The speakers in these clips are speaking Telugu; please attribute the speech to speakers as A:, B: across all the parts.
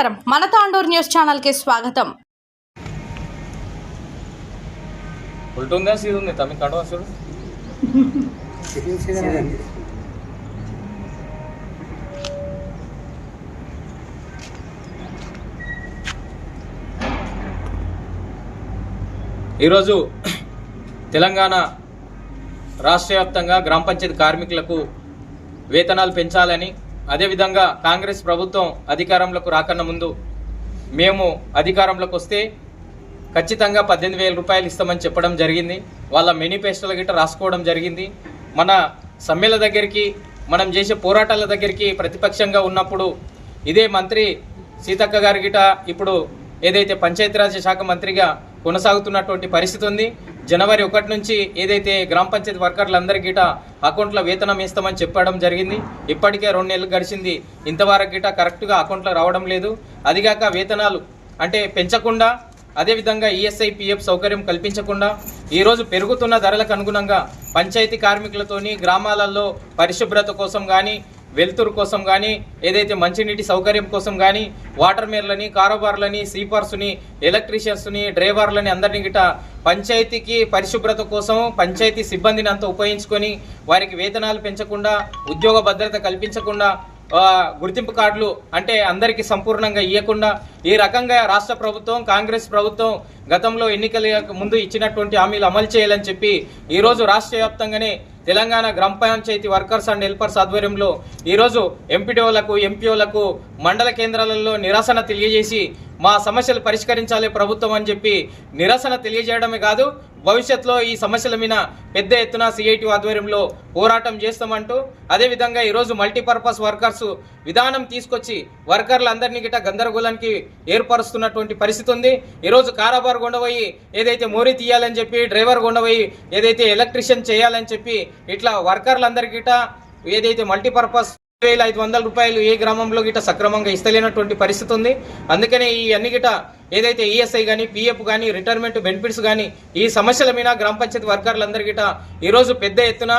A: నమస్కారం, మన తాండూర్ న్యూస్ ఛానల్ కి స్వాగతం.
B: ఉల్టుందా సీదా ఉంది తమి కడవ అసలు ఈరోజు తెలంగాణ రాష్ట్ర వ్యాప్తంగా గ్రామ పంచాయతీ కార్మికులకు వేతనాలు పెంచాలని, అదేవిధంగా కాంగ్రెస్ ప్రభుత్వం అధికారంలోకి రాకన్నా ముందు మేము అధికారంలోకి వస్తే ఖచ్చితంగా 18,000 రూపాయలు ఇస్తామని చెప్పడం జరిగింది. వాళ్ళ మేనిఫెస్టోల గిట్ట రాసుకోవడం జరిగింది. మన సమ్మెల దగ్గరికి, మనం చేసే పోరాటాల దగ్గరికి ప్రతిపక్షంగా ఉన్నప్పుడు ఇదే మంత్రి సీతక్క గారి గిట ఇప్పుడు ఏదైతే పంచాయతీరాజ్ శాఖ మంత్రిగా కొనసాగుతున్నటువంటి పరిస్థితి ఉంది. జనవరి 1 నుంచి ఏదైతే గ్రామ పంచాయతీ వర్కర్లందరికీ గిట అకౌంట్లో వేతనం ఇస్తామని చెప్పడం జరిగింది. ఇప్పటికే 2 నెలలు గడిచింది, ఇంతవరకు గిట కరెక్ట్గా అకౌంట్లో రావడం లేదు. అదిగాక వేతనాలు అంటే పెంచకుండా, అదేవిధంగా ఈఎస్ఐ పిఎఫ్ సౌకర్యం కల్పించకుండా ఈరోజు పెరుగుతున్న ధరలకు అనుగుణంగా పంచాయతీ కార్మికులతోని గ్రామాలలో పరిశుభ్రత కోసం కానీ, వెలుతురు కోసం కానీ, ఏదైతే మంచినీటి సౌకర్యం కోసం కానీ వాటర్ మేర్లని, కారోబార్లని, స్వీపర్స్ని, ఎలక్ట్రీషియన్స్ని, డ్రైవర్లని అందరినీ గిట పంచాయతీకి పరిశుభ్రత కోసం పంచాయతీ సిబ్బందిని అంతా ఉపయోగించుకొని వారికి వేతనాలు పెంచకుండా, ఉద్యోగ భద్రత కల్పించకుండా, గుర్తింపు కార్డులు అంటే అందరికీ సంపూర్ణంగా ఇవ్వకుండా ఈ రకంగా రాష్ట్ర ప్రభుత్వం, కాంగ్రెస్ ప్రభుత్వం గతంలో ఎన్నికల ముందు ఇచ్చినటువంటి హామీలు అమలు చేయాలని చెప్పి ఈరోజు రాష్ట్ర వ్యాప్తంగానే తెలంగాణ గ్రామ పంచాయతీ వర్కర్స్ అండ్ హెల్పర్స్ ఆధ్వర్యంలో ఈరోజు ఎంపీడీఓలకు, ఎంపీఓలకు మండల కేంద్రాలలో నిరసన తెలియజేసి మా సమస్యలు పరిష్కరించాలి ప్రభుత్వం అని చెప్పి నిరసన తెలియజేయడమే కాదు, భవిష్యత్తులో ఈ సమస్యల మీద పెద్ద ఎత్తున సిఐటి ఆధ్వర్యంలో పోరాటం చేస్తామంటూ, అదేవిధంగా ఈరోజు మల్టీపర్పస్ వర్కర్స్ విధానం తీసుకొచ్చి వర్కర్లందరినీ గిట్ట గందరగోళానికి ఏర్పరుస్తున్నటువంటి పరిస్థితి ఉంది. ఈరోజు కారాబార్ కొండపోయి ఏదైతే మోరీ తీయాలని చెప్పి, డ్రైవర్ కొండపోయి ఏదైతే ఎలక్ట్రీషియన్ చేయాలని చెప్పి, ఇట్లా వర్కర్లందరికీ గిట్ట ఏదైతే మల్టీపర్పస్ 500 రూపాయలు ఏ గ్రామంలో గిట్ట సక్రమంగా ఇస్తలేనటువంటి పరిస్థితి ఉంది. అందుకనే ఈ అన్ని గిట్ట ఏదైతే ఈఎస్ఐ కానీ, పిఎఫ్ కానీ, రిటైర్మెంట్ బెనిఫిట్స్ కానీ ఈ సమస్యల మీద గ్రామ పంచాయతీ వర్కర్లందరి గిట్ట ఈరోజు పెద్ద ఎత్తున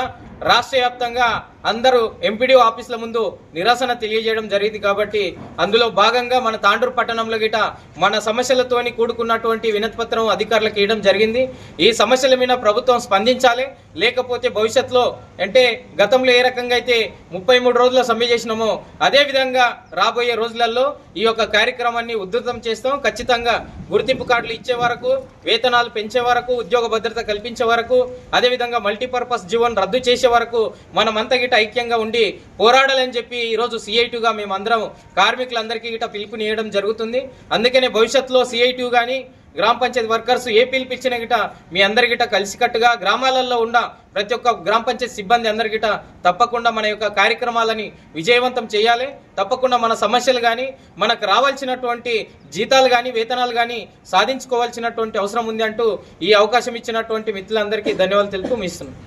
B: రాష్ట్ర వ్యాప్తంగా అందరూ ఎంపీడీఓ ఆఫీసుల ముందు నిరసన తెలియజేయడం జరిగింది. కాబట్టి అందులో భాగంగా మన తాండూరు పట్టణంలో గిట మన సమస్యలతోని కూడుకున్నటువంటి వినతిపత్రం అధికారులకు ఇవ్వడం జరిగింది. ఈ సమస్యల మీద ప్రభుత్వం స్పందించాలి, లేకపోతే భవిష్యత్తులో అంటే గతంలో ఏ రకంగా అయితే 33 రోజుల సమ్మె చేసినామో అదేవిధంగా రాబోయే రోజులలో ఈ యొక్క కార్యక్రమాన్ని ఉధృతం చేస్తాం. ఖచ్చితంగా గుర్తింపు కార్డులు ఇచ్చే వరకు, వేతనాలు పెంచే వరకు, ఉద్యోగ భద్రత కల్పించే వరకు, అదేవిధంగా మల్టీపర్పస్ జీవన్ రద్దు చేసే వరకు మనమంతా గిట్ట ఐక్యంగా ఉండి పోరాడాలని చెప్పి ఈరోజు సిఐటిగా మేమందరం కార్మికులందరికీ గిట్ట పిలుపునియడం జరుగుతుంది. అందుకనే భవిష్యత్తులో సిఐటి కానీ గ్రామ పంచాయతీ వర్కర్స్ ఏ పిలిపించిన గిట మీ అందరి గిట కలిసికట్టుగా గ్రామాలలో ఉన్న ప్రతి ఒక్క గ్రామ పంచాయతీ సిబ్బంది అందరి గిట తప్పకుండా మన యొక్క కార్యక్రమాలని విజయవంతం చేయాలి. తప్పకుండా మన సమస్యలు కానీ, మనకు రావాల్సినటువంటి జీతాలు కానీ, వేతనాలు కానీ సాధించుకోవాల్సినటువంటి అవసరం ఉంది అంటూ ఈ అవకాశం ఇచ్చినటువంటి మిత్రులందరికీ ధన్యవాదాలు తెలుపుతూ ముగిస్తున్నాను.